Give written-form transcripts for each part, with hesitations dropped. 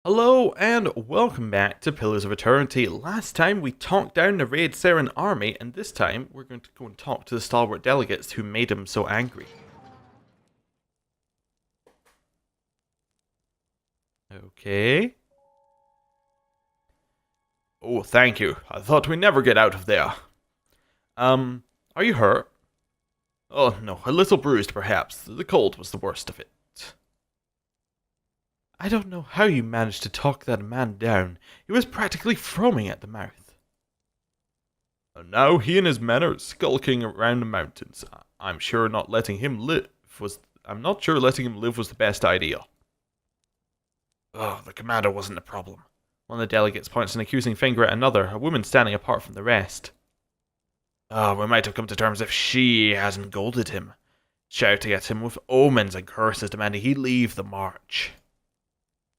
Hello and welcome back to Pillars of Eternity. Last time we talked down the Raid Saren army, and this time we're going to go and talk to the stalwart delegates who made him so angry. Okay. Oh, thank you. I thought we'd never get out of there. Are you hurt? Oh, no, a little bruised perhaps. The cold was the worst of it. I don't know how you managed to talk that man down. He was practically foaming at the mouth. And now he and his men are skulking around the mountains. I'm not sure letting him live was the best idea. Oh, the commander wasn't the problem. One of the delegates points an accusing finger at another, a woman standing apart from the rest. Oh, we might have come to terms if she hasn't goaded him, shouting at him with omens and curses demanding he leave the march.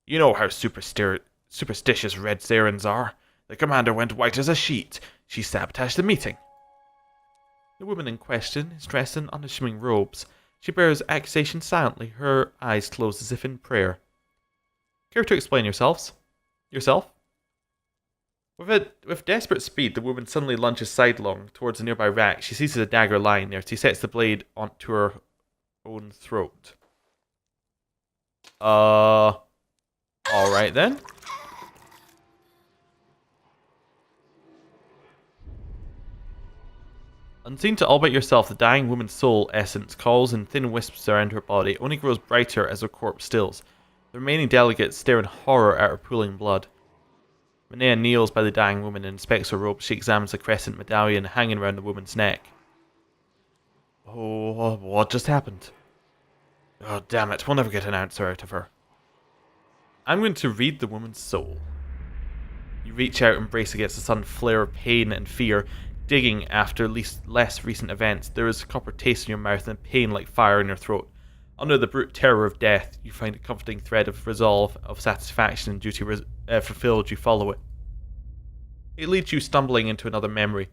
You know how superstitious Red Sarens are. The commander went white as a sheet. She sabotaged the meeting. The woman in question is dressed in unassuming robes. She bears accusation silently, her eyes closed as if in prayer. Care to explain yourself? With desperate speed, the woman suddenly lunges sidelong towards a nearby rack. She seizes a dagger lying there. She sets the blade onto her own throat. Alright then. Unseen to all but yourself, the dying woman's soul essence calls in thin wisps around her body, only grows brighter as her corpse stills. The remaining delegates stare in horror at her pooling blood. Manea kneels by the dying woman and inspects her robe. She examines the crescent medallion hanging around the woman's neck. Oh, what just happened? Oh, damn it, we'll never get an answer out of her. I'm going to read the woman's soul. You reach out and brace against a sudden flare of pain and fear. Digging after less recent events, there is a copper taste in your mouth and pain like fire in your throat. Under the brute terror of death, you find a comforting thread of resolve, of satisfaction and duty fulfilled. You follow it. It leads you stumbling into another memory,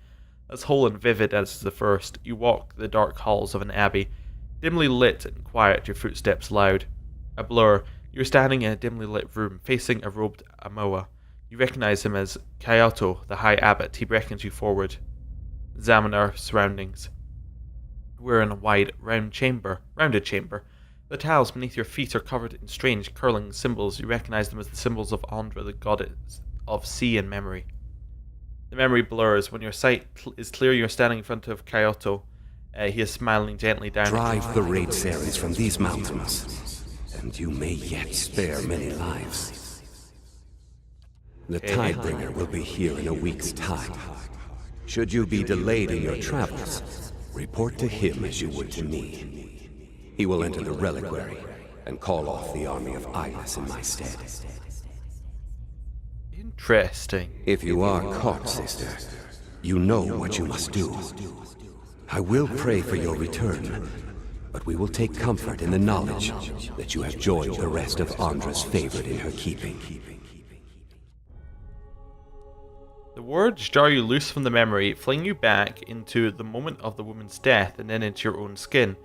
as whole and vivid as the first. You walk the dark halls of an abbey, dimly lit and quiet, your footsteps loud. A blur. You're standing in a dimly lit room, facing a robed Amoa. You recognize him as Kyoto, the High Abbot. He beckons you forward. Examine our surroundings. We're in a wide, rounded chamber. The tiles beneath your feet are covered in strange, curling symbols. You recognize them as the symbols of Andra, the goddess of sea and memory. The memory blurs. When your sight is clear, you're standing in front of Kyoto. He is smiling gently down. Drive the Raid Sarens from these mountains, and you may yet spare many lives. The Tidebringer will be here in a week's time. Should you be delayed in your travels, report to him as you would to me. He will enter the reliquary and call off the army of Ilis in my stead. Interesting. If you are caught, sister, you know what you must do. I will pray for your return, but we will take comfort in the knowledge that you have joined the rest of Andra's favored in her keeping. The words jar you loose from the memory, fling you back into the moment of the woman's death and then into your own skin.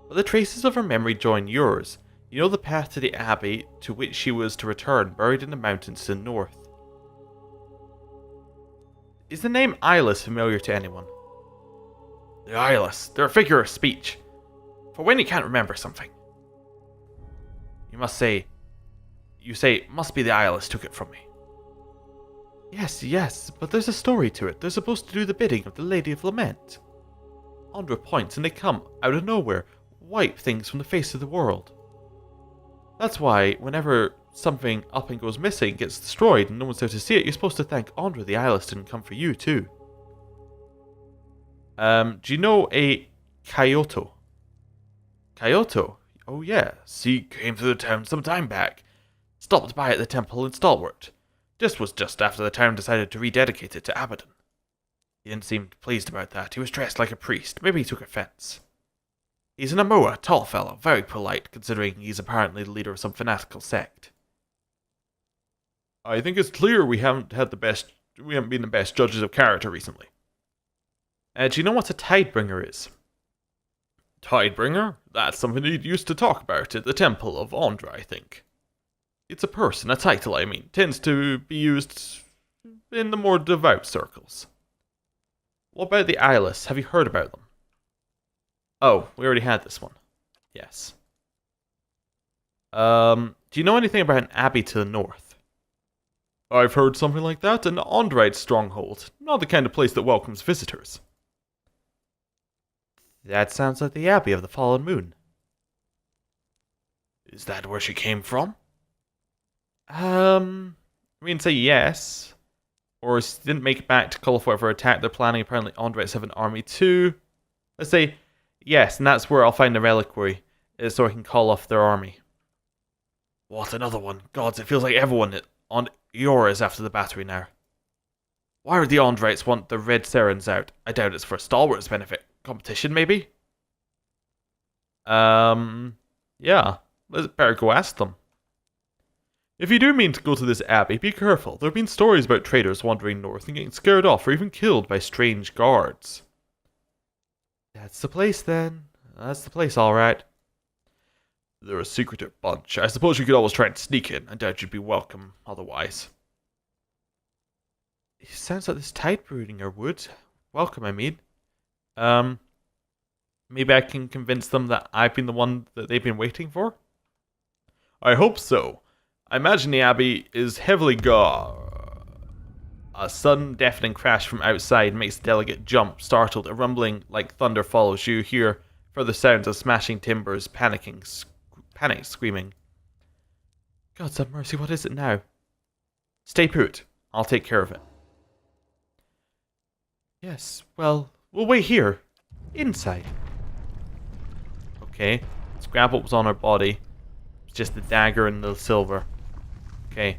But the traces of her memory join yours. You know the path to the abbey to which she was to return, buried in the mountains to the north. Is the name Ilis familiar to anyone? The Ilis, they're a figure of speech. For when you can't remember something. You say, must be the Ilis took it from me. Yes, but there's a story to it. They're supposed to do the bidding of the Lady of Lament. Andra points and they come, out of nowhere, wipe things from the face of the world. That's why, whenever something up and goes missing, gets destroyed and no one's there to see it, you're supposed to thank Andra the Ilis didn't come for you too. Do you know a Kyoto? Kyoto? Oh yes, he came through the town some time back. Stopped by at the temple in Stalwart. This was just after the town decided to rededicate it to Abaddon. He didn't seem pleased about that. He was dressed like a priest. Maybe he took offense. He's an Amoa, tall fellow, very polite, considering he's apparently the leader of some fanatical sect. I think it's clear we haven't been the best judges of character recently. Do you know what a Tidebringer is? Tidebringer? That's something he used to talk about at the Temple of Andra, I think. It's a person, a title, I mean. Tends to be used in the more devout circles. What about the eyeless? Have you heard about them? Oh, we already had this one. Yes. Do you know anything about an abbey to the north? I've heard something like that. An Ondrite stronghold. Not the kind of place that welcomes visitors. That sounds like the Abbey of the Fallen Moon. Is that where she came from? We can say yes. Or she didn't make it back to call for whatever attack they're planning. Apparently Ondrites have an army too. Let's say yes, and that's where I'll find the reliquary, so I can call off their army. What, another one? Gods, it feels like everyone on Eora is after the battery now. Why would the Ondrites want the Red Serens out? I doubt it's for Stalwart's benefit. Competition, maybe? Yeah. Let's better go ask them. If you do mean to go to this abbey, be careful. There have been stories about traders wandering north and getting scared off or even killed by strange guards. That's the place, then. That's the place, alright. They're a secretive bunch. I suppose you could always try and sneak in. I doubt you'd be welcome otherwise. It sounds like this tide brooding or wood. Welcome, I mean. Maybe I can convince them that I've been the one that they've been waiting for? I hope so. I imagine the abbey is heavily A sudden deafening crash from outside makes the delegate jump, startled. A rumbling like thunder follows. You hear further sounds of smashing timbers, panic screaming. God's have mercy, what is it now? Stay put. I'll take care of it. Yes, well, we'll wait here. Inside. Okay, let's grab what was on our body. It's just the dagger and the silver. Okay.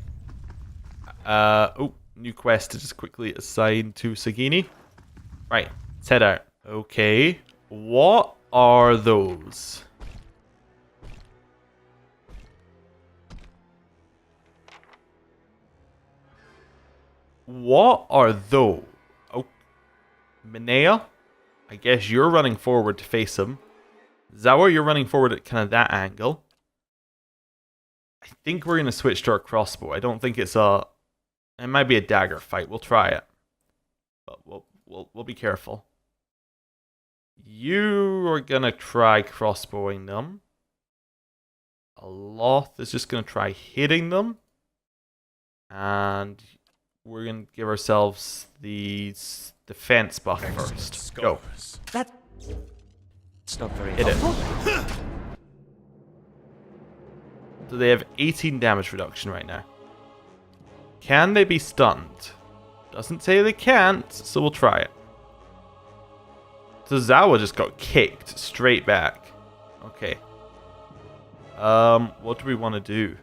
Oh, new quest to just quickly assign to Sagini. Right, let's head out. Okay, what are those? What are those? Oh, Minea? I guess you're running forward to face him. Zawa, you're running forward at kind of that angle. I think we're going to switch to our crossbow. I don't think it's a... It might be a dagger fight. We'll try it. But we'll be careful. You are going to try crossbowing them. Aloth is just going to try hitting them. And we're going to give ourselves the defense buff first. Go. It's not very Hit it. helpful. So they have 18 damage reduction right now. Can they be stunned? Doesn't say they can't, so we'll try it. So Zawa just got kicked straight back. Okay. What do we want to do?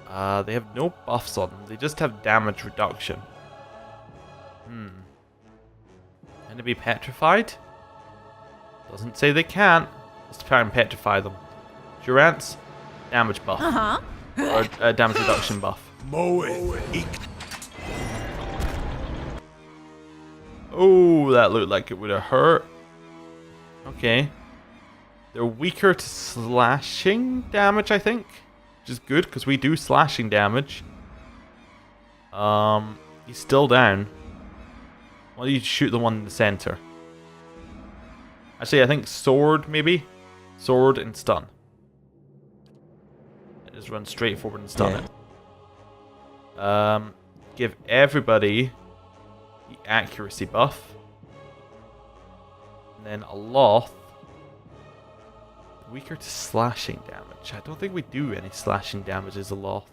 They have no buffs on them. They just have damage reduction. Can they be petrified? Doesn't say they can't. Let's try and petrify them. Durance, damage buff. Or damage reduction buff. Oh, that looked like it would have hurt. Okay. They're weaker to slashing damage, I think. Which is good, because we do slashing damage. He's still down. Why don't you shoot the one in the center? Actually, I think sword, maybe? Sword and stun. Just run straight forward and stun it. Give everybody the accuracy buff. And then Aloth. Weaker to slashing damage. I don't think we do any slashing damage as Aloth.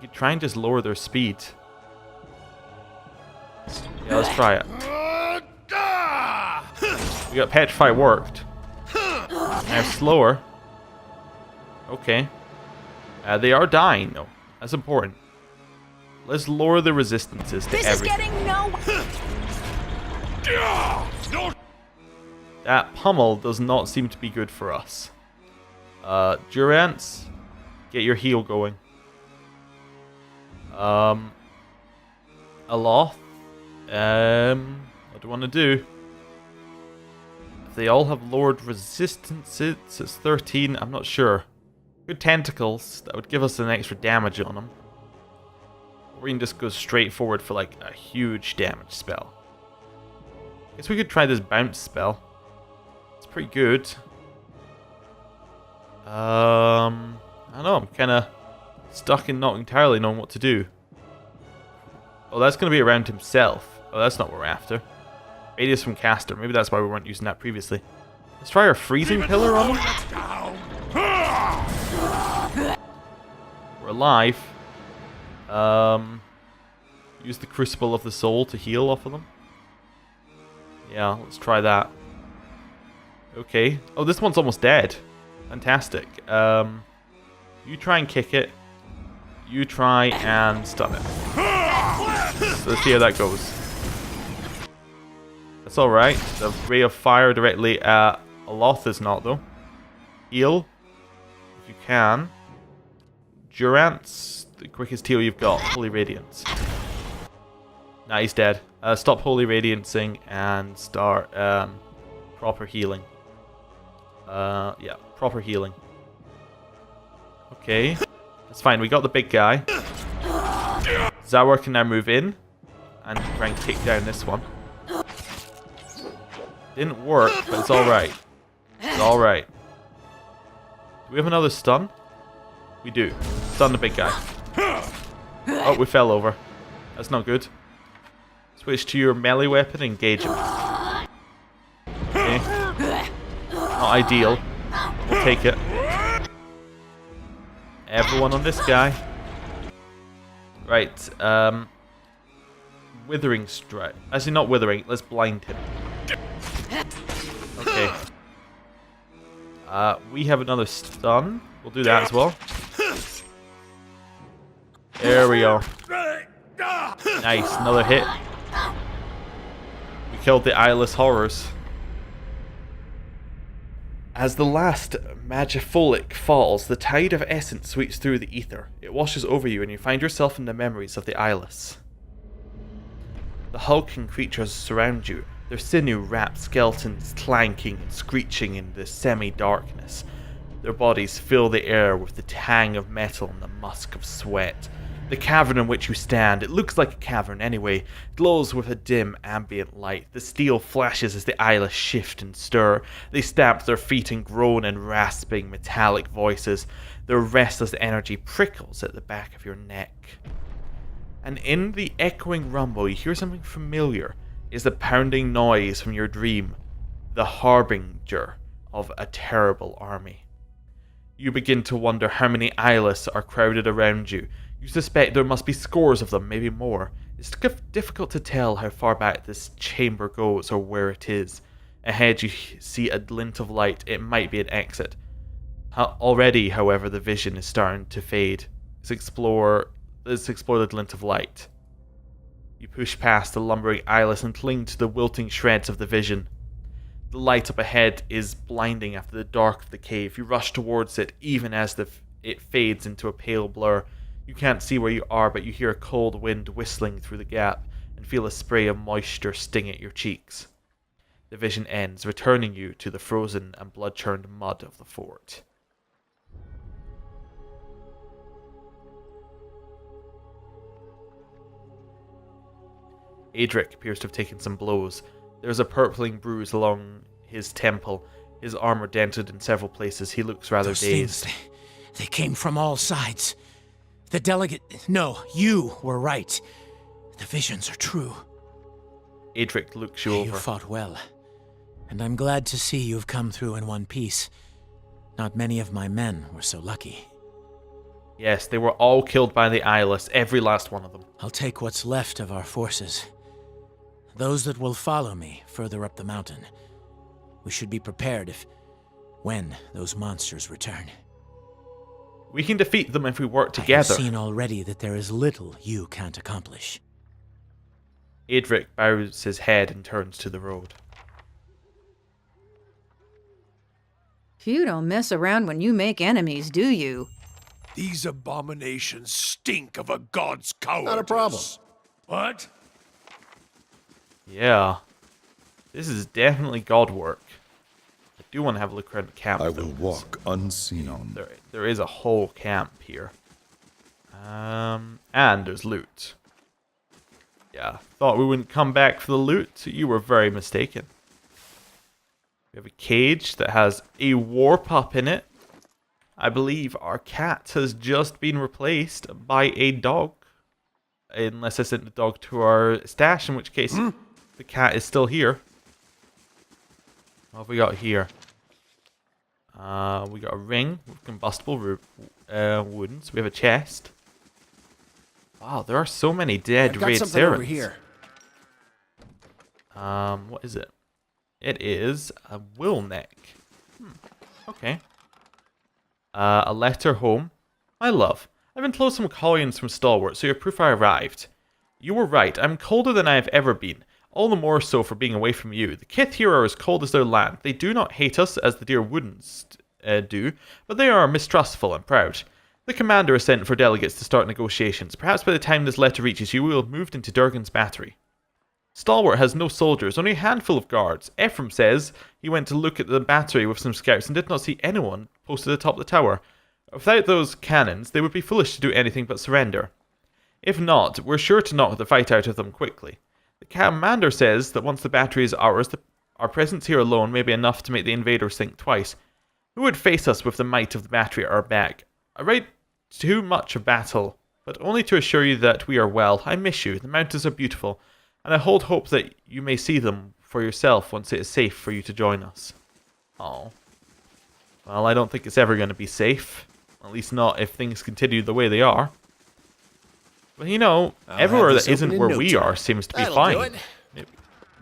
You try and just lower their speed. Yeah, let's try it. We got Petrify worked. Now slower. Okay. They are dying though. That's important. Let's lower the resistances to everything. This is getting nowhere. That pummel does not seem to be good for us. Durance, get your heal going. Aloth. What do you want to do? If they all have lowered resistances, it's 13. I'm not sure. Good tentacles that would give us an extra damage on them. Or we can just go straight forward for like a huge damage spell. Guess we could try this bounce spell. It's pretty good. I don't know, I'm kind of stuck in not entirely knowing what to do. Oh, that's going to be around himself. Oh, that's not what we're after. Radius from caster. Maybe that's why we weren't using that previously. Let's try our freezing pillar on him. We're alive. Use the Crucible of the Soul to heal off of them. Yeah, let's try that. Okay. Oh, this one's almost dead. Fantastic. You try and kick it. You try and stun it. So let's see how that goes. That's alright. The ray of fire directly at Aloth is not, though. Heal. If you can. Durance. The quickest heal you've got. Holy Radiance. Nah, he's dead. Stop Holy Radiancing and start proper healing. Yeah, proper healing. Okay. That's fine. We got the big guy. Zawar can now move in and try and kick down this one. Didn't work, but it's alright. It's alright. Do we have another stun? We do. Stun the big guy. Oh, we fell over. That's not good. Switch to your melee weapon, engage him. Okay. Not ideal. We'll take it. Everyone on this guy. Right, Withering Strike. Actually, not Withering. Let's blind him. Okay. We have another stun. We'll do that as well. There we go. Nice, another hit. We killed the eyeless horrors. As the last Magifolic falls, the tide of essence sweeps through the ether. It washes over you and you find yourself in the memories of the eyeless. The hulking creatures surround you, their sinew-wrapped skeletons clanking and screeching in the semi-darkness. Their bodies fill the air with the tang of metal and the musk of sweat. The cavern in which you stand, it looks like a cavern anyway, glows with a dim ambient light. The steel flashes as the eyeless shift and stir. They stamp their feet and groan in rasping metallic voices. Their restless energy prickles at the back of your neck. And in the echoing rumble, you hear something familiar. It's the pounding noise from your dream, the harbinger of a terrible army. You begin to wonder how many eyeless are crowded around you. You suspect there must be scores of them, maybe more. It's difficult to tell how far back this chamber goes or where it is. Ahead you see a glint of light. It might be an exit. Already, however, the vision is starting to fade. Let's explore the glint of light. You push past the lumbering eyeless and cling to the wilting shreds of the vision. The light up ahead is blinding after the dark of the cave. You rush towards it, even as it fades into a pale blur. You can't see where you are, but you hear a cold wind whistling through the gap and feel a spray of moisture sting at your cheeks. The vision ends, returning you to the frozen and blood-churned mud of the fort. Adric appears to have taken some blows. There is a purpling bruise along his temple, his armor dented in several places. He looks rather dazed. They came from all sides. The delegate... No, you were right. The visions are true. Adric looks you over. You fought well. And I'm glad to see you've come through in one piece. Not many of my men were so lucky. Yes, they were all killed by the eyeless, every last one of them. I'll take what's left of our forces. Those that will follow me further up the mountain. We should be prepared when those monsters return. We can defeat them if we work together. I've seen already that there is little you can't accomplish. Adric bows his head and turns to the road. You don't mess around when you make enemies, do you? These abominations stink of a god's cowardice. Not a problem. What? Yeah. This is definitely god work. A do want to have a look around the camp. I though, will 'cause walk unseen. There is a whole camp here. And there's loot. Yeah, thought we wouldn't come back for the loot. You were very mistaken. We have a cage that has a war pup in it. I believe our cat has just been replaced by a dog. Unless I sent the dog to our stash, in which case the cat is still here. What have we got here? We got a ring with combustible wounds. We have a chest. Wow, there are so many dead raid Sarens. here. What is it? It is a wool neck. Okay. A letter home. My love, I've enclosed some coins from Stalwart, so you're proof I arrived. You were right. I'm colder than I have ever been. All the more so for being away from you. The Kith here are as cold as their land. They do not hate us as the Dyrwoodans do, but they are mistrustful and proud. The commander has sent for delegates to start negotiations. Perhaps by the time this letter reaches you, we will have moved into Durgan's battery. Stalwart has no soldiers, only a handful of guards. Ephraim says he went to look at the battery with some scouts and did not see anyone posted atop the tower. Without those cannons, they would be foolish to do anything but surrender. If not, we're sure to knock the fight out of them quickly. The commander says that once the battery is ours, our presence here alone may be enough to make the invaders think twice. Who would face us with the might of the battery at our back? I write too much of battle, but only to assure you that we are well. I miss you. The mountains are beautiful, and I hold hope that you may see them for yourself once it is safe for you to join us. Oh. Well, I don't think it's ever going to be safe. At least not if things continue the way they are. But you know, everywhere that isn't where we are seems to be fine.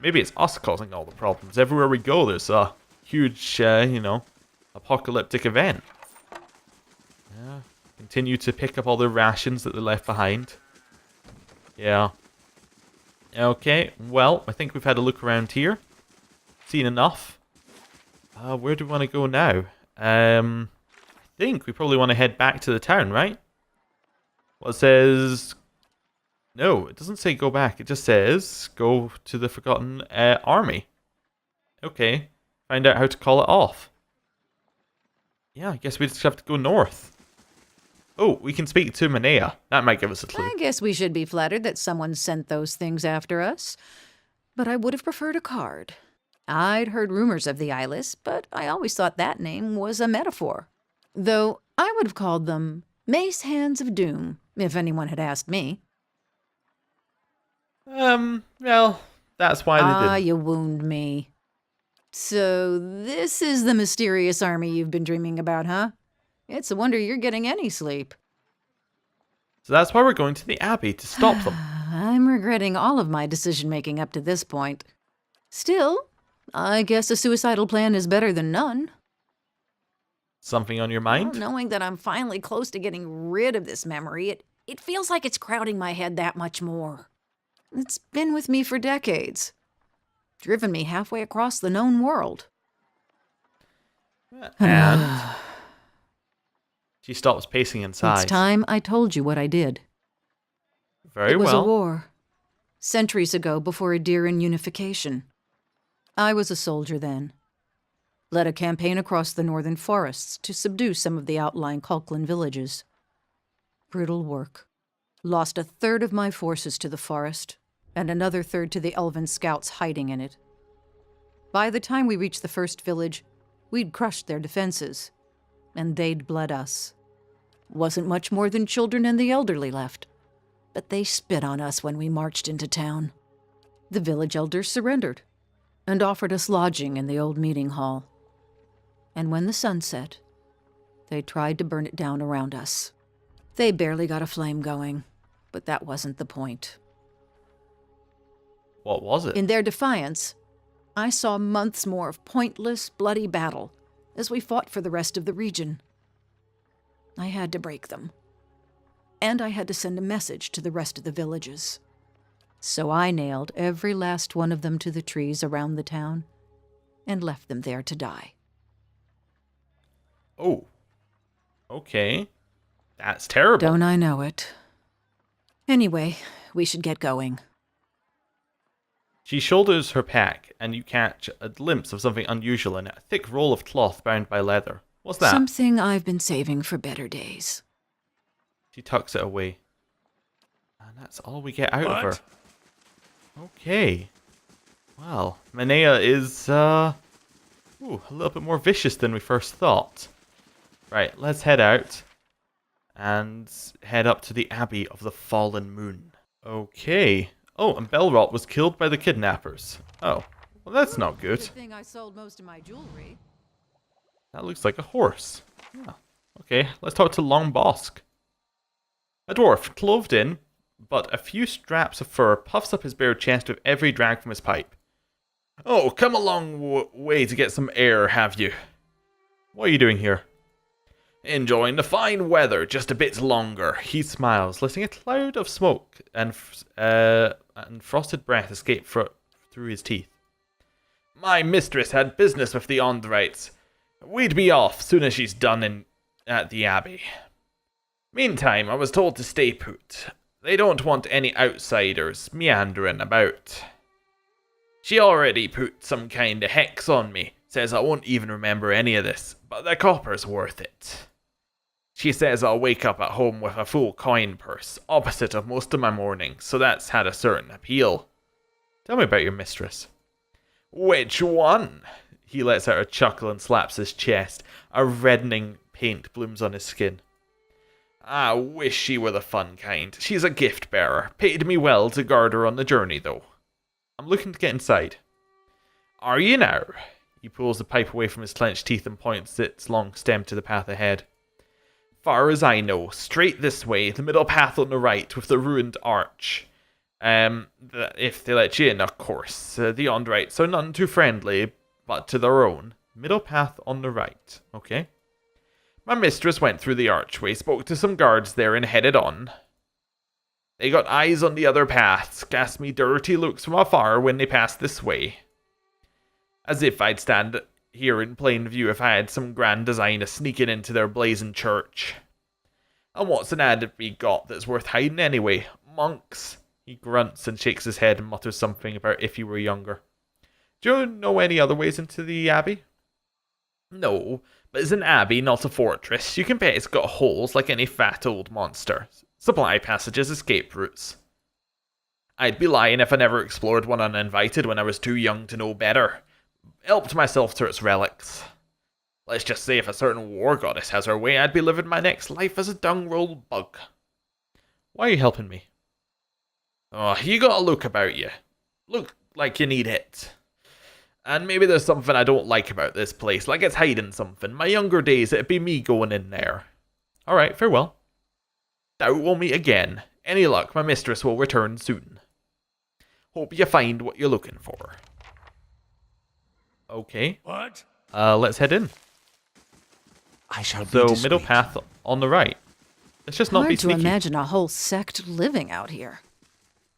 Maybe it's us causing all the problems. Everywhere we go, there's a huge, apocalyptic event. Yeah. Continue to pick up all the rations that they left behind. Yeah. Okay, well, I think we've had a look around here. Seen enough. Where do we want to go now? I think we probably want to head back to the town, right? Well, it says... No, it doesn't say go back. It just says go to the Forgotten Army. Okay. Find out how to call it off. Yeah, I guess we just have to go north. Oh, we can speak to Manea. That might give us a clue. I guess we should be flattered that someone sent those things after us. But I would have preferred a card. I'd heard rumors of the Eyeless, but I always thought that name was a metaphor. Though I would have called them Mace Hands of Doom, if anyone had asked me. Well, that's why they didn't. You wound me. So this is the mysterious army you've been dreaming about, huh? It's a wonder you're getting any sleep. So that's why we're going to the Abbey, to stop them. I'm regretting all of my decision-making up to this point. Still, I guess a suicidal plan is better than none. Something on your mind? Well, knowing that I'm finally close to getting rid of this memory, it feels like it's crowding my head that much more. It's been with me for decades. Driven me halfway across the known world. And she stops pacing inside. It's time I told you what I did. Very well. It was well. a war. Centuries ago, before Adiran unification. I was a soldier then. Led a campaign across the northern forests to subdue some of the outlying Kulklan villages. Brutal work. Lost a third of my forces to the forest, and another third to the elven scouts hiding in it. By the time we reached the first village, we'd crushed their defenses, and they'd bled us. Wasn't much more than children and the elderly left, but they spit on us when we marched into town. The village elders surrendered, and offered us lodging in the old meeting hall. And when the sun set, they tried to burn it down around us. They barely got a flame going, but that wasn't the point. What was it? In their defiance, I saw months more of pointless, bloody battle as we fought for the rest of the region. I had to break them. And I had to send a message to the rest of the villages. So I nailed every last one of them to the trees around the town and left them there to die. Oh. Okay. That's terrible. Don't I know it? Anyway, we should get going. She shoulders her pack, and you catch a glimpse of something unusual in it. A thick roll of cloth bound by leather. What's that? Something I've been saving for better days. She tucks it away. And that's all we get out of What? her. Okay. Well, Manea is, a little bit more vicious than we first thought. Right, let's head out. And head up to the Abbey of the Fallen Moon. Okay. Oh, and Belrot was killed by the kidnappers. Oh, well that's not good. Good thing I sold most of my jewelry. That looks like a horse. Yeah. Okay, let's talk to Long Bosk. A dwarf, clothed in, but a few straps of fur, puffs up his bare chest with every drag from his pipe. Oh, come a long way to get some air, have you? What are you doing here? Enjoying the fine weather just a bit longer. He smiles, letting a cloud of smoke and frosted breath escape through his teeth. My mistress had business with the Ondrites. We'd be off soon as she's done at the Abbey. Meantime, I was told to stay put. They don't want any outsiders meandering about. She already put some kind of hex on me. Says I won't even remember any of this, but the copper's worth it. She says I'll wake up at home with a full coin purse, opposite of most of my mornings, so that's had a certain appeal. Tell me about your mistress. Which one? He lets out a chuckle and slaps his chest. A reddening paint blooms on his skin. I wish she were the fun kind. She's a gift bearer. Paid me well to guard her on the journey, though. I'm looking to get inside. Are you now? He pulls the pipe away from his clenched teeth and points its long stem to the path ahead. Far as I know, straight this way, the middle path on the right with the ruined arch. If they let you in, of course. The Ondrites are none too friendly, but to their own. Middle path on the right. Okay. My mistress went through the archway, spoke to some guards there, and headed on. They got eyes on the other paths, cast me dirty looks from afar when they passed this way. As if I'd stand here in plain view if I had some grand design of sneaking into their blazing church. And what's an ad we got that's worth hiding anyway? Monks. He grunts and shakes his head and mutters something about if he were younger. Do you know any other ways into the abbey? No, but it's an abbey, not a fortress. You can bet it's got holes like any fat old monster. Supply passages, escape routes. I'd be lying if I never explored one uninvited when I was too young to know better. Helped myself to its relics. Let's just say if a certain war goddess has her way, I'd be living my next life as a dung-roll bug. Why are you helping me? Oh, you got a look about you. Look like you need it. And maybe there's something I don't like about this place, like it's hiding something. My younger days, it'd be me going in there. Alright, farewell. Doubt we'll meet again. Any luck, my mistress will return soon. Hope you find what you're looking for. Okay. What? Let's head in. I shall be So, discreet. middle path on the right. Let's just not be Hard to sneaky. imagine a whole sect living out here.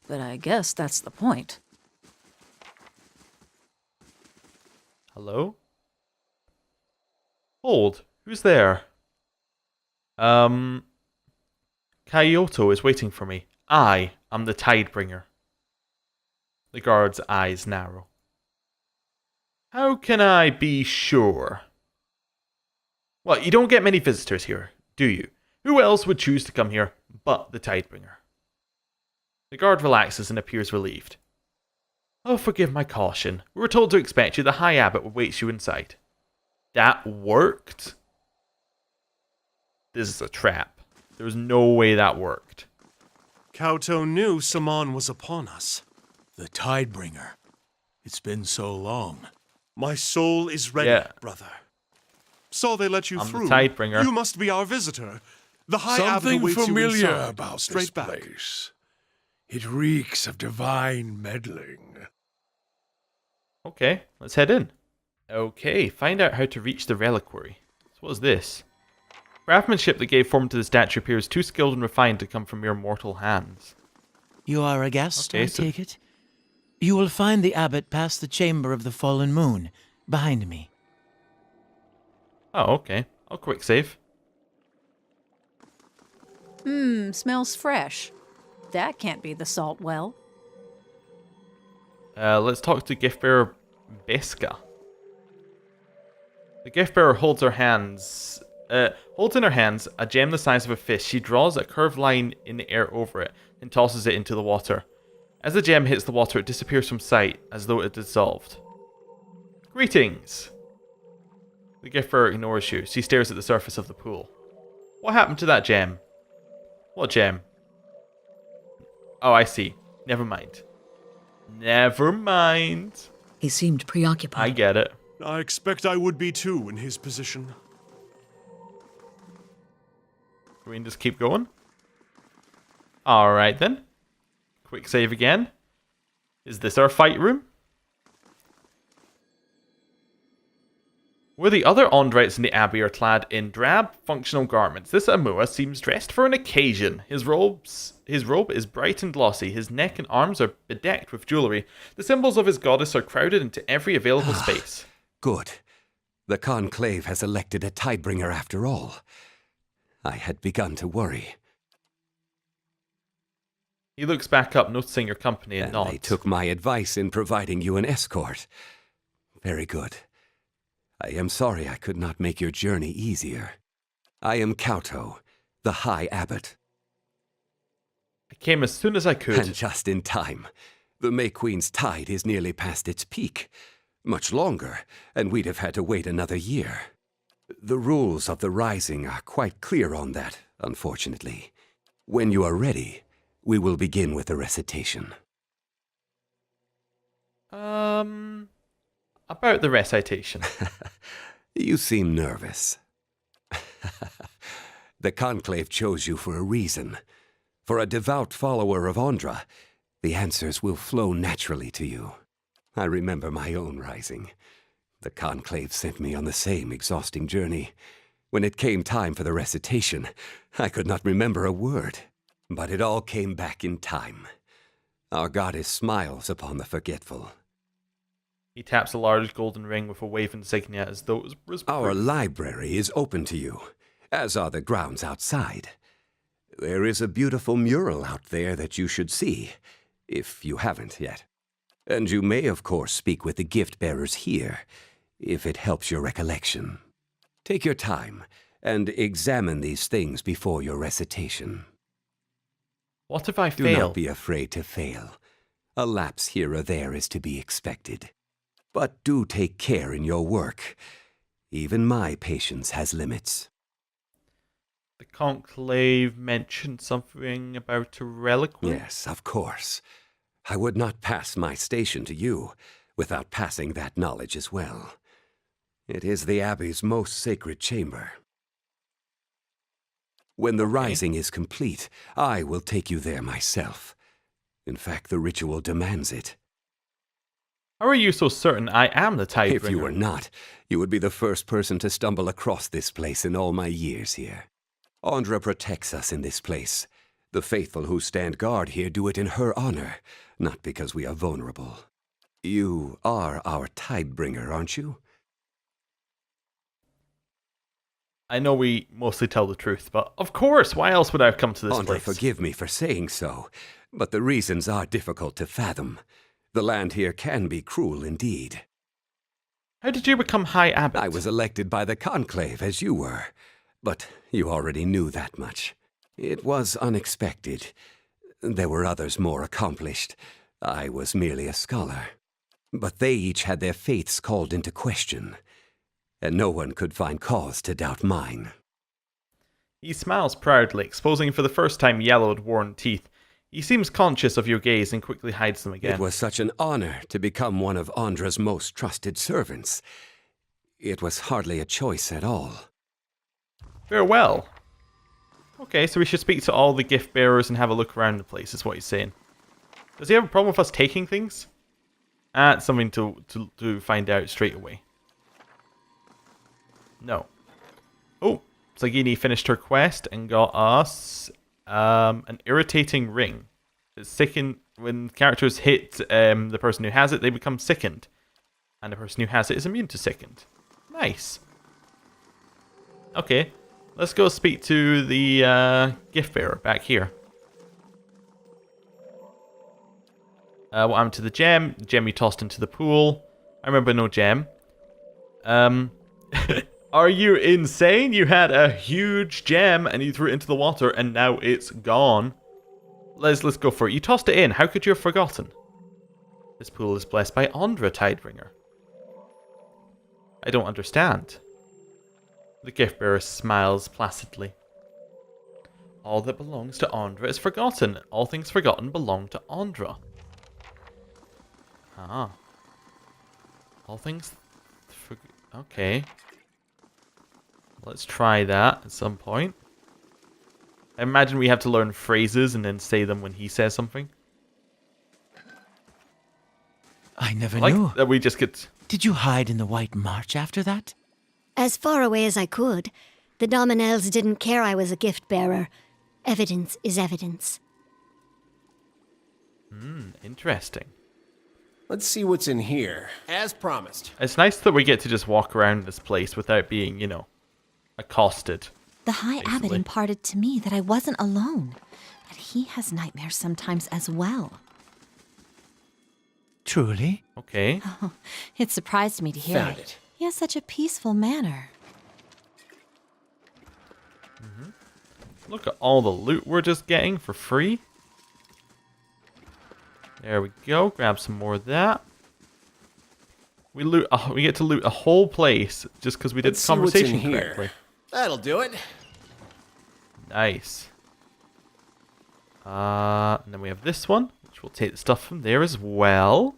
But I guess that's the point. Hello? Hold. Who's there? Kyoto is waiting for me. I am the Tidebringer. The guard's eyes narrow. How can I be sure? Well, you don't get many visitors here, do you? Who else would choose to come here but the Tidebringer? The guard relaxes and appears relieved. Oh, forgive my caution. We were told to expect you. The High Abbot awaits you inside. That worked? This is a trap. There was no way that worked. Kyoto knew Saman was upon us. The Tidebringer. It's been so long. My soul is ready, Yeah. brother. Saw they let you I'm the through. Tidebringer. You must be our visitor. The High Abbot Something awaits familiar you inside. about Straight this back. place. It reeks of divine meddling. Okay, let's head in. Okay, find out how to reach the reliquary. So what is this? Craftsmanship that gave form to the statue appears too skilled and refined to come from mere mortal hands. You are a guest, Okay, I so- take it? You will find the abbot past the chamber of the fallen moon, behind me. Oh, okay. I'll quick save. Smells fresh. That can't be the salt well. Let's talk to gift bearer Beska. The gift bearer holds in her hands a gem the size of a fist. She draws a curved line in the air over it and tosses it into the water. As the gem hits the water, it disappears from sight as though it dissolved. Greetings! The gift bearer ignores you. She stares at the surface of the pool. What happened to that gem? What gem? Oh, I see. Never mind. Never mind. He seemed preoccupied. I get it. I expect I would be too in his position. We can just keep going. Alright then. Quick save again. Is this our fight room? Where the other Ondrites in the Abbey are clad in drab, functional garments, this Amua seems dressed for an occasion. His robe is bright and glossy. His neck and arms are bedecked with jewellery. The symbols of his goddess are crowded into every available space. Good. The Conclave has elected a Tidebringer after all. I had begun to worry. He looks back up, noticing your company, and nods. They took my advice in providing you an escort. Very good. I am sorry I could not make your journey easier. I am Kauto, the High Abbot. I came as soon as I could. And just in time. The May Queen's tide is nearly past its peak. Much longer, and we'd have had to wait another year. The rules of the Rising are quite clear on that, unfortunately. When you are ready, we will begin with the recitation. About the recitation. You seem nervous. The Conclave chose you for a reason. For a devout follower of Ondra, the answers will flow naturally to you. I remember my own rising. The Conclave sent me on the same exhausting journey. When it came time for the recitation, I could not remember a word. But it all came back in time. Our goddess smiles upon the forgetful. He taps a large golden ring with a wave insignia as though it was Our library is open to you, as are the grounds outside. There is a beautiful mural out there that you should see, if you haven't yet. And you may, of course, speak with the gift-bearers here, if it helps your recollection. Take your time, and examine these things before your recitation. What if I Do fail? not be afraid to fail. A lapse here or there is to be expected. But do take care in your work. Even my patience has limits. The Conclave mentioned something about a reliquary? Yes, of course. I would not pass my station to you without passing that knowledge as well. It is the Abbey's most sacred chamber. When the Rising is complete, I will take you there myself. In fact, the ritual demands it. How are you so certain I am the Tidebringer? If you were not, you would be the first person to stumble across this place in all my years here. Ondra protects us in this place. The faithful who stand guard here do it in her honor, not because we are vulnerable. You are our Tidebringer, aren't you? I know we mostly tell the truth, but of course, why else would I have come to this Ondra, place? forgive me for saying so, but the reasons are difficult to fathom. The land here can be cruel indeed. How did you become High Abbot? I was elected by the Conclave, as you were, but you already knew that much. It was unexpected. There were others more accomplished. I was merely a scholar. But they each had their faiths called into question, and no one could find cause to doubt mine. He smiles proudly, exposing for the first time yellowed, worn teeth. He seems conscious of your gaze and quickly hides them again. It was such an honor to become one of Ondra's most trusted servants. It was hardly a choice at all. Farewell. Okay, so we should speak to all the gift bearers and have a look around the place, is what he's saying. Does he have a problem with us taking things? That's something to find out straight away. No. Oh, Sagini finished her quest and got us an irritating ring. It's sickened when characters hit the person who has it, they become sickened. And the person who has it is immune to sickened. Nice. Okay, let's go speak to the gift bearer back here. What happened to the gem? The gem you tossed into the pool. I remember no gem. Are you insane? You had a huge gem and you threw it into the water and now it's gone. Let's go for it. You tossed it in. How could you have forgotten? This pool is blessed by Andra Tidebringer. I don't understand. The gift bearer smiles placidly. All that belongs to Andra is forgotten. All things forgotten belong to Andra. Ah. All things... Okay. Let's try that at some point. I imagine we have to learn phrases and then say them when he says something. I never Like knew. that we just get... Did you hide in the White March after that? As far away as I could. The Dominels didn't care I was a gift bearer. Evidence is evidence. Interesting. Let's see what's in here. As promised. It's nice that we get to just walk around this place without being, you know, accosted. The High Abbot Basically. imparted to me that I wasn't alone, that he has nightmares sometimes as well. Truly? Okay. It surprised me to hear Found it. He has such a peaceful manner. Look at all the loot we're just getting for free. There we go. Grab some more of that. We get to loot a whole place just because we did Let's the see what's in conversation here. correctly. That'll do it. Nice. And then we have this one, which we'll take the stuff from there as well.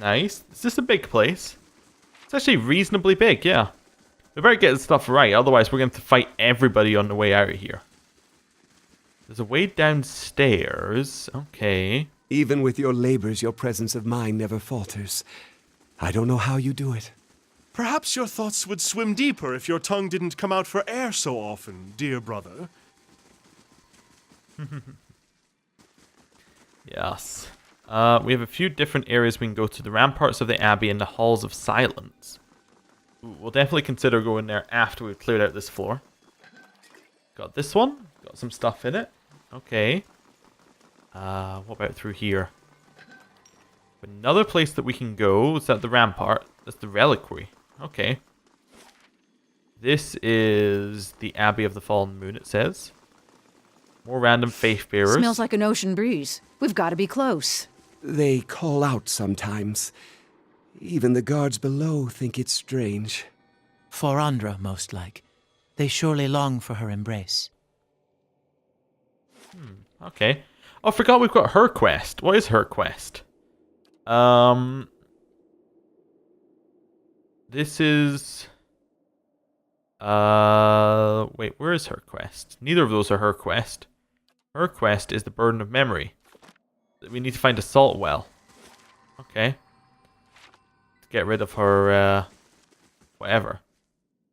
Nice. Is this a big place? It's actually reasonably big, yeah. We better get the stuff right, otherwise we're going to fight everybody on the way out of here. There's a way downstairs. Okay. Even with your labors, your presence of mind never falters. I don't know how you do it. Perhaps your thoughts would swim deeper if your tongue didn't come out for air so often, dear brother. Yes. We have a few different areas we can go to. The ramparts of the Abbey and the Halls of Silence. Ooh, we'll definitely consider going there after we've cleared out this floor. Got this one. Got some stuff in it. Okay. What about through here? Another place that we can go is at the rampart. That's the reliquary. Okay. This is the Abbey of the Fallen Moon, it says. More random faith bearers. Smells like an ocean breeze. We've got to be close. They call out sometimes. Even the guards below think it's strange. For Andra, most like. They surely long for her embrace. Okay. Oh, I forgot we've got her quest. What is her quest? This is... wait, where is her quest? Neither of those are her quest. Her quest is the Burden of Memory. We need to find a salt well. Okay. To get rid of her, whatever.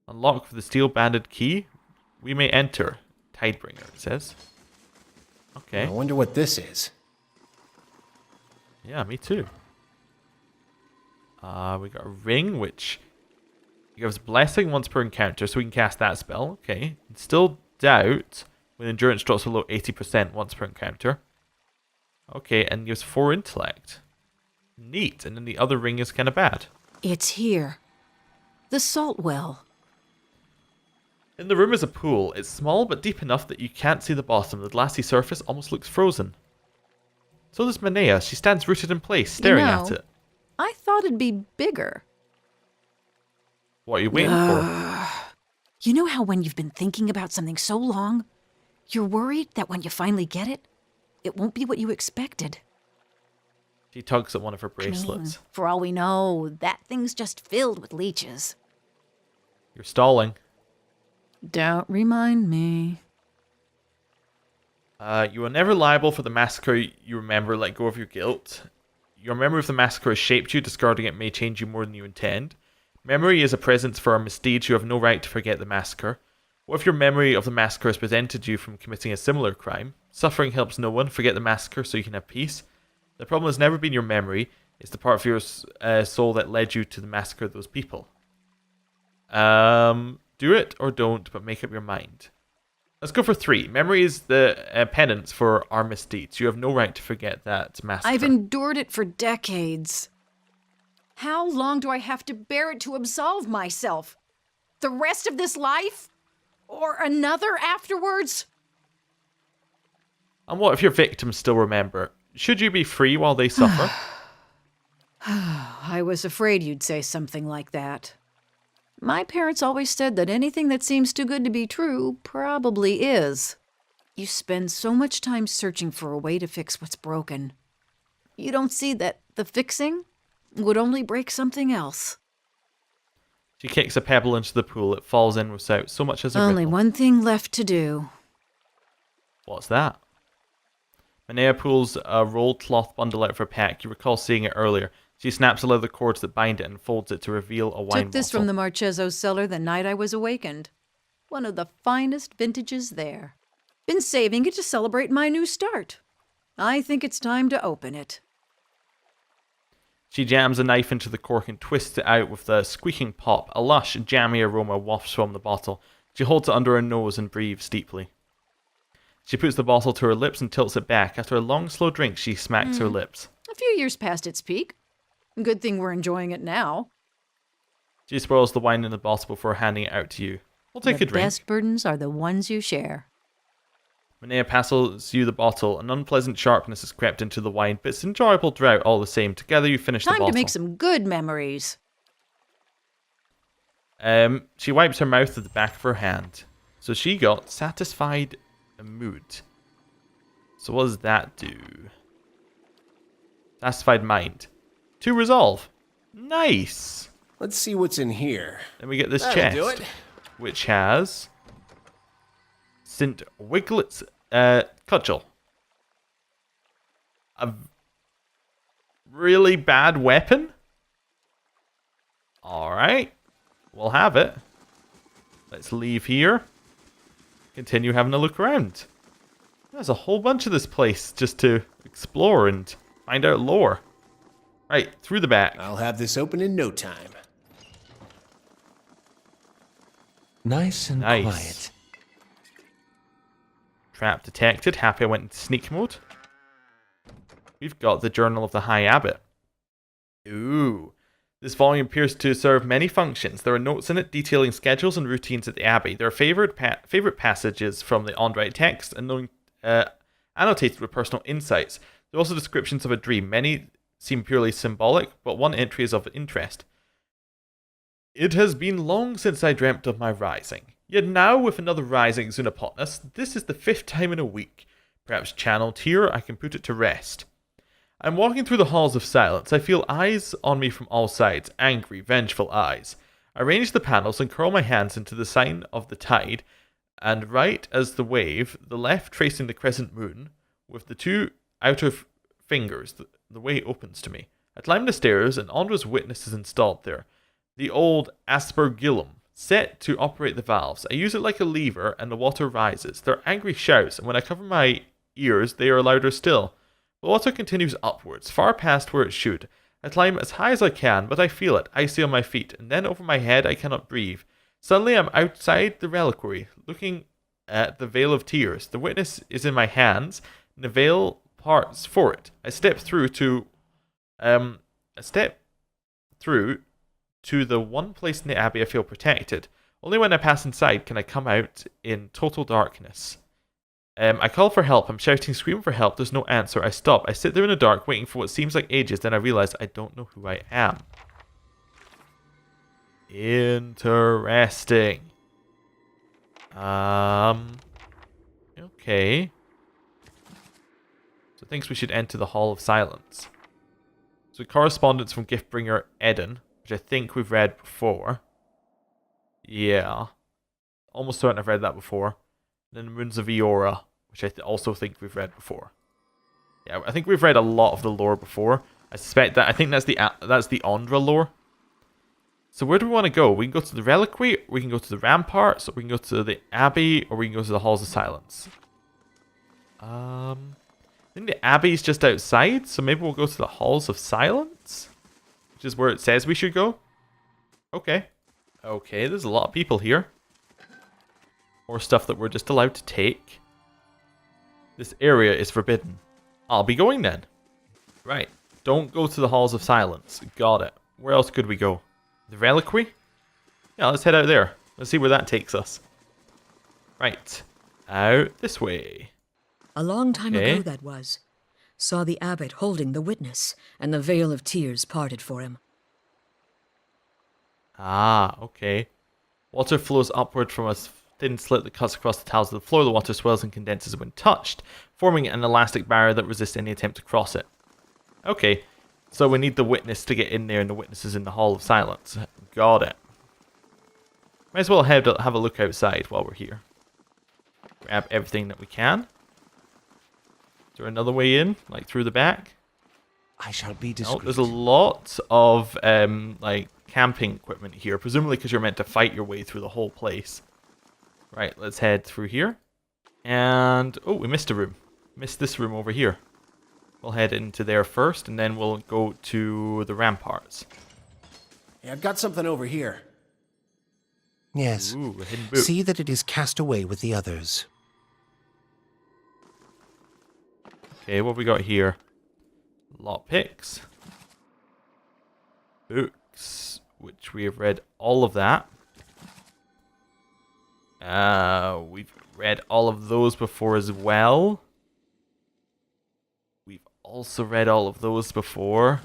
Unlock with the steel-banded key. We may enter. Tidebringer, it says. Okay. I wonder what this is. Yeah, me too. We got a ring, which gives blessing once per encounter, so we can cast that spell. Okay. Still doubt when endurance drops below 80% once per encounter. Okay, and gives 4 intellect. Neat. And then the other ring is kind of bad. It's here. The salt well. In the room is a pool. It's small but deep enough that you can't see the bottom. The glassy surface almost looks frozen. So does Manea. She stands rooted in place, staring at it. I thought it'd be bigger. What are you waiting for? You know how when you've been thinking about something so long, you're worried that when you finally get it, it won't be what you expected? She tugs at one of her I mean, bracelets. for all we know, that thing's just filled with leeches. You're stalling. Don't remind me. You are never liable for the massacre you remember. Let go of your guilt. Your memory of the massacre has shaped you. Discarding it may change you more than you intend. Memory is a presence for our misdeeds. You have no right to forget the massacre. What if your memory of the massacre has prevented you from committing a similar crime? Suffering helps no one. Forget the massacre so you can have peace. The problem has never been your memory. It's the part of your soul that led you to the massacre of those people. Do it or don't, but make up your mind. Let's go for 3. Memory is the penance for our misdeeds. You have no right to forget that, Master. I've endured it for decades. How long do I have to bear it to absolve myself? The rest of this life? Or another afterwards? And what if your victims still remember? Should you be free while they suffer? I was afraid you'd say something like that. My parents always said that anything that seems too good to be true probably is. You spend so much time searching for a way to fix what's broken. You don't see that the fixing would only break something else. She kicks a pebble into the pool. It falls in without so much as a Only ripple. one thing left to do. What's that? Manea pulls a rolled cloth bundle out of her pack. You recall seeing it earlier. She snaps a leather cords that bind it and folds it to reveal a wine Took this bottle. from the Marcheso's cellar the night I was awakened. One of the finest vintages there. Been saving it to celebrate my new start. I think it's time to open it. She jams a knife into the cork and twists it out with a squeaking pop. A lush, jammy aroma wafts from the bottle. She holds it under her nose and breathes deeply. She puts the bottle to her lips and tilts it back. After a long, slow drink, she smacks her lips. A few years past its peak. Good thing we're enjoying it now. She swirls the wine in the bottle before handing it out to you. We'll take a drink. The best burdens are the ones you share. Manea passes you the bottle. An unpleasant sharpness has crept into the wine, but it's enjoyable throughout all the same. Together you finish the Time bottle. to make some good memories. She wipes her mouth with the back of her hand. So she got satisfied mood. So what does that do? Satisfied mind. To resolve. Nice. Let's see what's in here. Then we get this That'll chest, do it. which has St. Wiglet's cudgel. A really bad weapon? Alright. We'll have it. Let's leave here. Continue having a look around. There's a whole bunch of this place just to explore and find out lore. Right, through the back. I'll have this open in no time. Nice and Nice. quiet. Trap detected. Happy I went into sneak mode. We've got the Journal of the High Abbot. Ooh. This volume appears to serve many functions. There are notes in it detailing schedules and routines at the Abbey. There are favorite passages from the on-write text and annotated with personal insights. There are also descriptions of a dream. Many seem purely symbolic, but one entry is of interest. It has been long since I dreamt of my rising. Yet now, with another rising soon upon us, this is the 5th time in a week. Perhaps channeled here, I can put it to rest. I'm walking through the halls of silence. I feel eyes on me from all sides, angry, vengeful eyes. I arrange the panels and curl my hands into the sign of the tide, and right as the wave, the left tracing the crescent moon, with the 2 outer fingers, the way opens to me. I climb the stairs, and Andra's witness is installed there. The old aspergillum, set to operate the valves. I use it like a lever, and the water rises. There are angry shouts, and when I cover my ears, they are louder still. The water continues upwards, far past where it should. I climb as high as I can, but I feel it, icy on my feet, and then over my head I cannot breathe. Suddenly I'm outside the reliquary, looking at the Veil of Tears. The witness is in my hands, and the veil parts for it. I step through to the one place in the Abbey I feel protected. Only when I pass inside can I come out in total darkness. I call for help. I'm shouting, screaming for help. There's no answer. I stop. I sit there in the dark, waiting for what seems like ages. Then I realize I don't know who I am. Interesting. Okay. So thinks we should enter the Hall of Silence. So correspondence from Giftbringer Eden, which I think we've read before. Yeah. Almost certain I've read that before. Then the Runes of Eora, which I also think we've read before. Yeah, I think we've read a lot of the lore before. I suspect that. I think that's the Andra lore. So where do we want to go? We can go to the Reliquary, or we can go to the Ramparts, or we can go to the Abbey, or we can go to the Halls of Silence. I think the Abbey's just outside, so maybe we'll go to the Halls of Silence, which is where it says we should go. Okay. Okay, there's a lot of people here. More stuff that we're just allowed to take. This area is forbidden. I'll be going then. Right. Don't go to the Halls of Silence. Got it. Where else could we go? The Reliquary? Yeah, let's head out there. Let's see where that takes us. Right. Out this way. A long time Okay. ago that was. Saw the abbot holding the witness, and the veil of tears parted for him. Ah, okay. Water flows upward from a thin slit that cuts across the tiles of the floor. The water swells and condenses when touched, forming an elastic barrier that resists any attempt to cross it. Okay, so we need the witness to get in there, and the witness is in the Hall of Silence. Got it. Might as well have a look outside while we're here. Grab everything that we can. Is there another way in, like through the back? I shall be No, discreet. there's a lot of like camping equipment here, presumably because you're meant to fight your way through the whole place. Right, let's head through here. And oh, we missed a room. Missed this room over here. We'll head into there first, and then we'll go to the ramparts. Hey, I've got something over here. Yes. Ooh, a hidden book. See that it is cast away with the others. Okay, what have we got here? Lockpicks. Books, which we have read all of that. We've read all of those before as well. We've also read all of those before.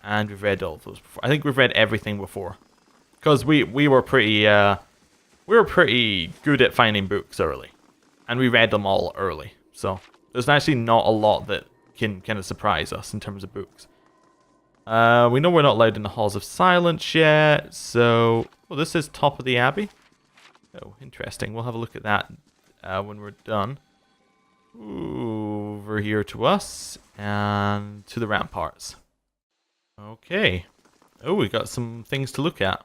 And we've read all of those before. I think we've read everything before. Because we were pretty good at finding books early. And we read them all early. So there's actually not a lot that can kind of surprise us in terms of books. We know we're not allowed in the Halls of Silence yet, so... Oh, this is top of the Abbey. Oh, interesting. We'll have a look at that when we're done. Over here to us, and to the ramparts. Okay. Oh, we got some things to look at.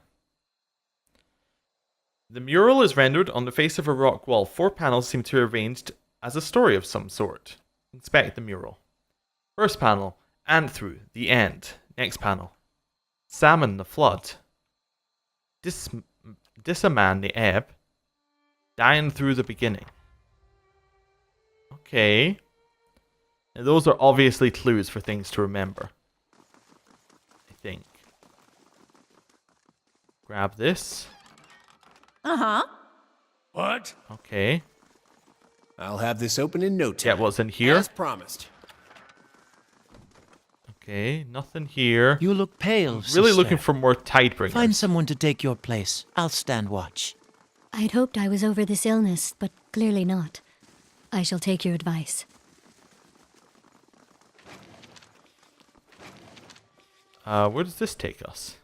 The mural is rendered on the face of a rock wall. 4 panels seem to be arranged as a story of some sort. Inspect the mural. First panel, and through the end. Next panel, salmon the flood. Dissaman the ebb. Dying through the beginning. Okay. Now, those are obviously clues for things to remember. I think. Grab this. Uh-huh. What? Okay. I'll have this open in no time. Get what's in here. As promised. Okay, nothing here. You look pale, Really sister. looking for more Tidebringers. Find someone to take your place. I'll stand watch. I'd hoped I was over this illness, but clearly not. I shall take your advice. Where does this take us?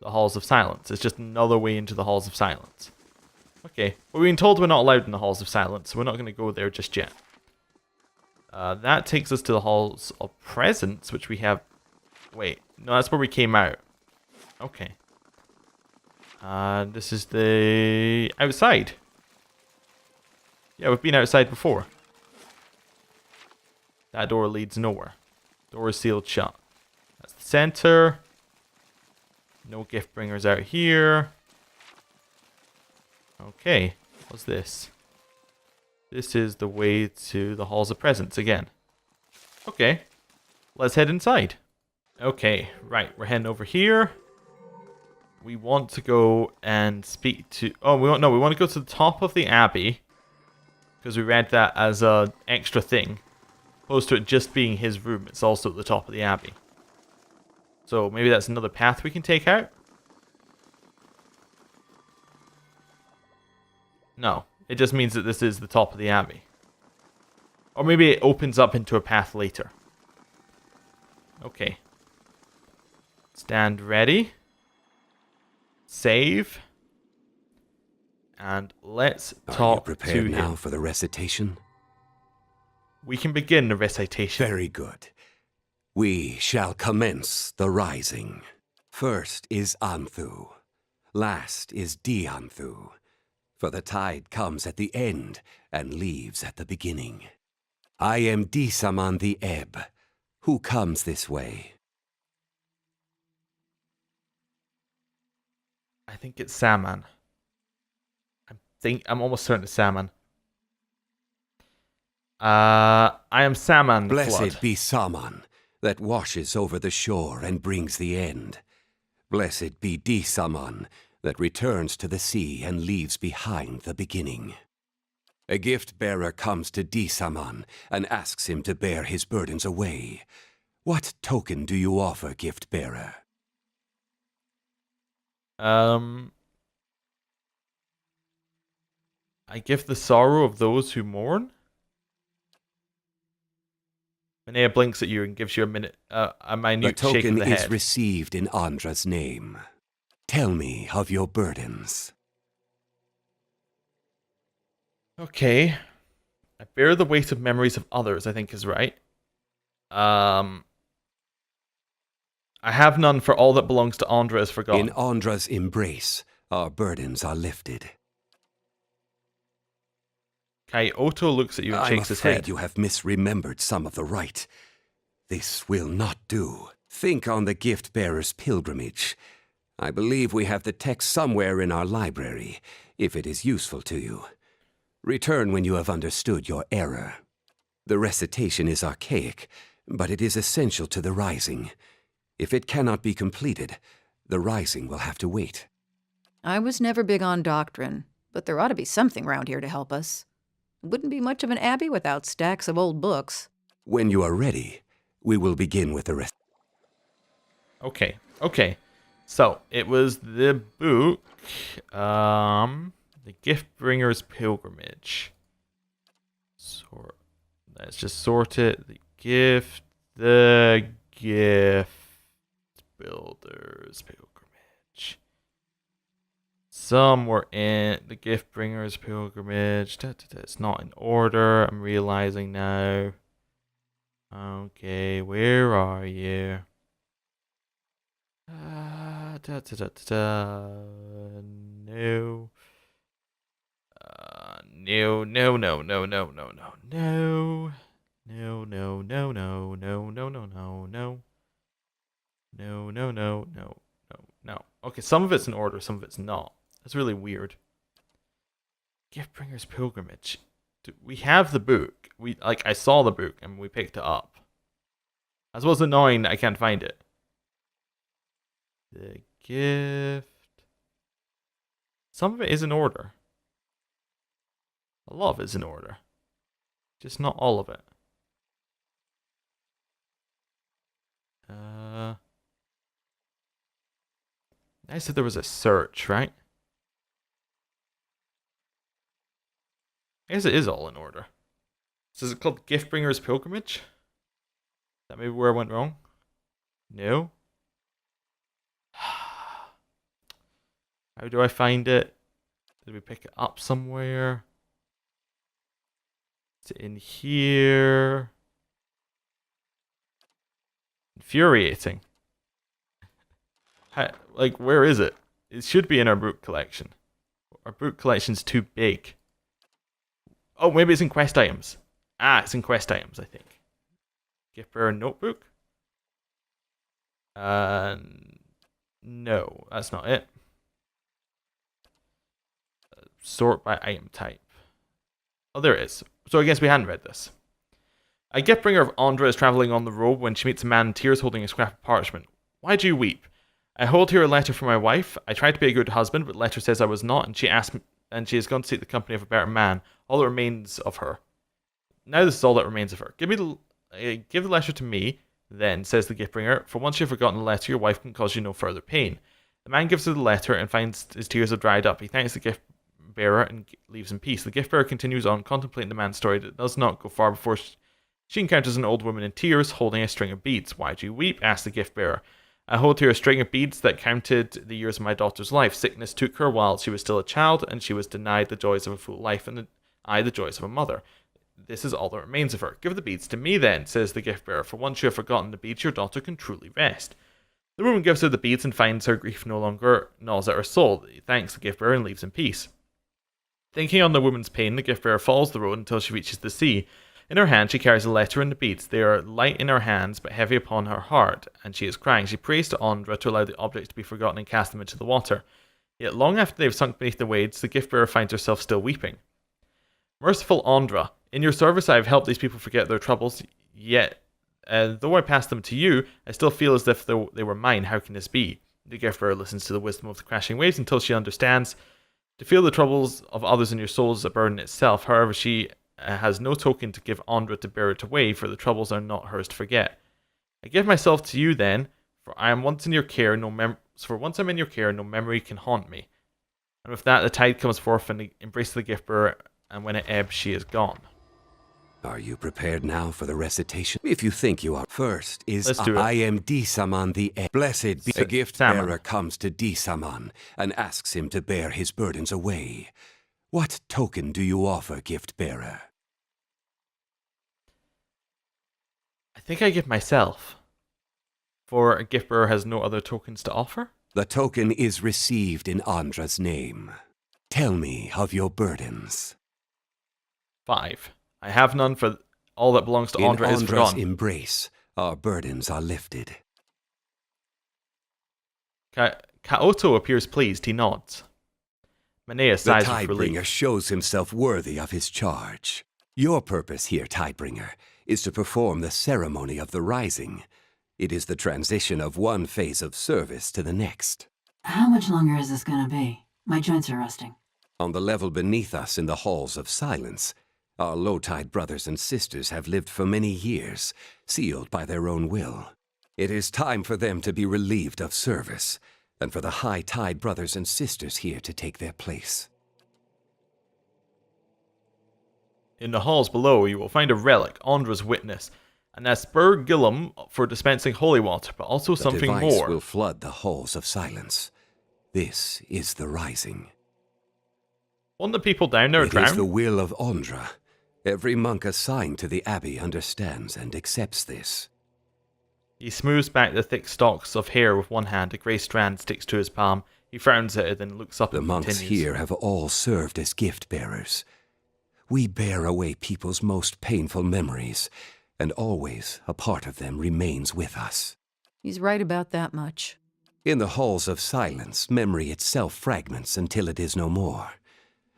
The Halls of Silence. It's just another way into the Halls of Silence. Okay, well, we've been told we're not allowed in the Halls of Silence, so we're not going to go there just yet. That takes us to the Halls of Presence, which we have... Wait, no, that's where we came out. Okay. This is the... outside. Yeah, we've been outside before. That door leads nowhere. Door is sealed shut. That's the center. No gift bringers out here. Okay, what's this? This is the way to the Halls of Presence again. Okay, let's head inside. Okay, right, we're heading over here. We want to go and speak to... Oh, we want to go to the top of the Abbey. Because we read that as an extra thing. Opposed to it just being his room, it's also at the top of the Abbey. So maybe that's another path we can take out? No, it just means that this is the top of the Abbey. Or maybe it opens up into a path later. Okay. Stand ready. Save. And let's Are you talk to prepared him. now for the recitation? We can begin the recitation. Very good. We shall commence the rising. First is Anthu. Last is Dianthu. For the tide comes at the end and leaves at the beginning. I am Dissaman the ebb. Who comes this way? I think it's Saman. think I'm almost certain it's Saman. I am Saman the Blessed Flood. be Saman, that washes over the shore and brings the end. Blessed be Disaman, that returns to the sea and leaves behind the beginning. A gift-bearer comes to Disaman and asks him to bear his burdens away. What token do you offer, gift-bearer? I give the sorrow of those who mourn. Manea blinks at you and gives you a minute, a minute The shake of token the is head. received in Andra's name. Tell me of your burdens. Okay. I bear the weight of memories of others, I think is right. I have none, for all that belongs to Andra is forgotten. In Andra's embrace, our burdens are lifted. Kyoto looks at you and shakes his head. I'm afraid you have misremembered some of the rite. This will not do. Think on the gift-bearer's pilgrimage. I believe we have the text somewhere in our library, if it is useful to you. Return when you have understood your error. The recitation is archaic, but it is essential to the rising. If it cannot be completed, the rising will have to wait. I was never big on doctrine, but there ought to be something round here to help us. It wouldn't be much of an abbey without stacks of old books. When you are ready, we will begin with the rest. Okay. So, it was the book, The Gift-Bringer's Pilgrimage. Let's just sort it. The Gift Builder's Pilgrimage. Some were in the Gift-Bringer's Pilgrimage. It's not in order, I'm realizing now. Okay, where are you? No. No. No. Okay, some of it's in order, some of it's not. That's really weird. Giftbringer's Pilgrimage. We have the book. I saw the book and we picked it up. As well as annoying that I can't find it. The gift. Some of it is in order. A lot of it's in order. Just not all of it. I said there was a search, right? I guess it is all in order. So is it called Giftbringer's Pilgrimage? Is that maybe where I went wrong? No? How do I find it? Did we pick it up somewhere? Is it in here? Infuriating. Where is it? It should be in our book collection. Our book collection's too big. Oh, maybe it's in quest items. Ah, it's in quest items, I think. Gift bearer notebook? No, that's not it. Sort by item type. Oh, there it is. So I guess we hadn't read this. A gift bringer of Andra is travelling on the road when she meets a man in tears holding a scrap of parchment. Why do you weep? I hold here a letter from my wife. I tried to be a good husband, but the letter says I was not, and she has gone to seek the company of a better man. All that remains of her. Now this is all that remains of her. Give the letter to me, then, says the gift bringer. For once you have forgotten the letter, your wife can cause you no further pain. The man gives her the letter and finds his tears have dried up. He thanks the gift bearer and leaves in peace. The gift bearer continues on, contemplating the man's story that does not go far before she encounters an old woman in tears holding a string of beads. Why do you weep? Asks the gift bearer. I hold here a string of beads that counted the years of my daughter's life. Sickness took her while she was still a child, and she was denied the joys of a full life, and I the joys of a mother. This is all that remains of her. Give the beads to me then, says the gift bearer. For once you have forgotten the beads, your daughter can truly rest. The woman gives her the beads and finds her grief no longer gnaws at her soul. He thanks the gift bearer and leaves in peace. Thinking on the woman's pain, the gift bearer follows the road until she reaches the sea. In her hand she carries a letter and the beads. They are light in her hands, but heavy upon her heart, and she is crying. She prays to Andra to allow the objects to be forgotten and cast them into the water. Yet long after they have sunk beneath the waves, the gift-bearer finds herself still weeping. Merciful Andra, in your service I have helped these people forget their troubles, yet, though I pass them to you, I still feel as if they were mine. How can this be? The gift-bearer listens to the wisdom of the crashing waves until she understands. To feel the troubles of others in your soul is a burden itself. However, she has no token to give Andra to bear it away, for the troubles are not hers to forget. I give myself to you then, for I am once in your care. For once I'm in your care, no memory can haunt me. And with that, the tide comes forth and embraces the gift-bearer, and when it ebbs, she is gone. Are you prepared now for the recitation? If you think you are. First is Let's do it. I am Disaman the Ebb. Blessed be the gift-bearer comes to Disaman and asks him to bear his burdens away. What token do you offer, gift-bearer? I think I give myself. For a gift-bearer has no other tokens to offer? The token is received in Andra's name. Tell me of your burdens. 5. I have none, for all that belongs to Andra is In Andra's forgone. embrace, our burdens are lifted. Kaoto appears pleased. He nods. Manea The sighs with relief. Tidebringer shows himself worthy of his charge. Your purpose here, Tidebringer, is to perform the ceremony of the rising. It is the transition of one phase of service to the next. How much longer is this gonna be? My joints are rusting. On the level beneath us in the halls of silence, our low-tide brothers and sisters have lived for many years, sealed by their own will. It is time for them to be relieved of service, and for the high-tide brothers and sisters here to take their place. In the halls below, you will find a relic, Andra's witness, an aspergillum for dispensing holy water, but also something The device more. will flood the halls of silence. This is the rising. Won't the people down there It drown? is the will of Andra. Every monk assigned to the abbey understands and accepts this. He smooths back the thick stalks of hair with one hand. A grey strand sticks to his palm. He frowns at it, then looks up The and monks continues. here have all served as gift-bearers. We bear away people's most painful memories, and always a part of them remains with us. He's right about that much. In the halls of silence, memory itself fragments until it is no more.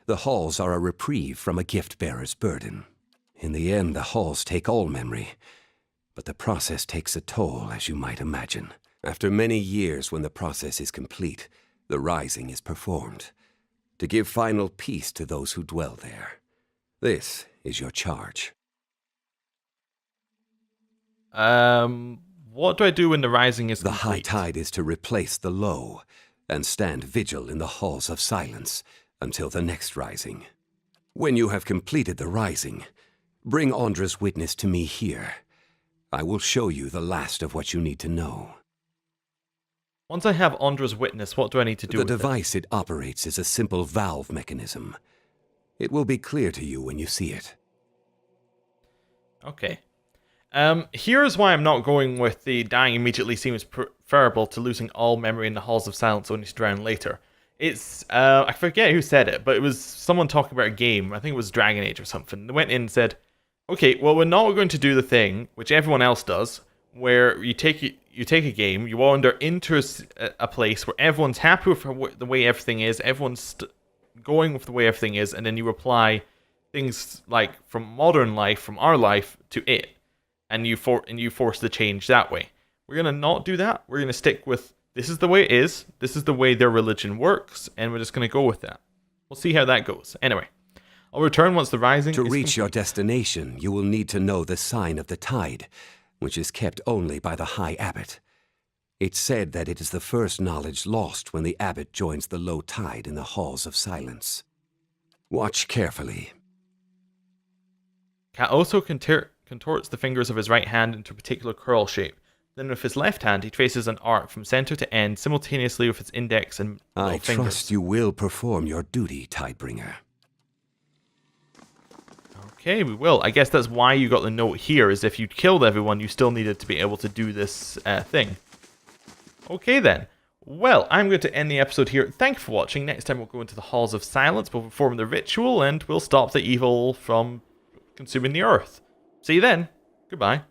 The halls are a reprieve from a gift-bearer's burden. In the end, the halls take all memory, but the process takes a toll, as you might imagine. After many years, when the process is complete, the rising is performed, to give final peace to those who dwell there. This is your charge. What do I do when the rising is The complete? high tide is to replace the low, and stand vigil in the halls of silence until the next rising. When you have completed the rising, bring Andra's witness to me here. I will show you the last of what you need to know. Once I have Andra's witness, what do I need to do The with it? device it operates is a simple valve mechanism. It will be clear to you when you see it. Okay. Here's why I'm not going with the dying immediately seems preferable to losing all memory in the halls of silence only to drown later. It's, I forget who said it, but it was someone talking about a game. I think it was Dragon Age or something. They went in and said, okay, well, we're not going to do the thing, which everyone else does, where you take a game, you wander into a place where everyone's happy with the way everything is, everyone's going with the way everything is, and then you apply things like from modern life, from our life, to it. And you force the change that way. We're going to not do that. We're going to stick with, this is the way it is, this is the way their religion works, and we're just going to go with that. We'll see how that goes. Anyway, I'll return once the rising To is reach complete. your destination, you will need to know the sign of the tide, which is kept only by the High Abbot. It's said that it is the first knowledge lost when the abbot joins the low tide in the halls of silence. Watch carefully. Kaoto contorts the fingers of his right hand into a particular curl shape. Then with his left hand, he traces an arc from center to end simultaneously with his index and middle I fingers. trust you will perform your duty, Tidebringer. Okay, we will. I guess that's why you got the note here, is if you killed everyone, you still needed to be able to do this thing. Okay then. Well, I'm going to end the episode here. Thank you for watching. Next time we'll go into the Halls of Silence, we'll perform the ritual, and we'll stop the evil from consuming the earth. See you then. Goodbye.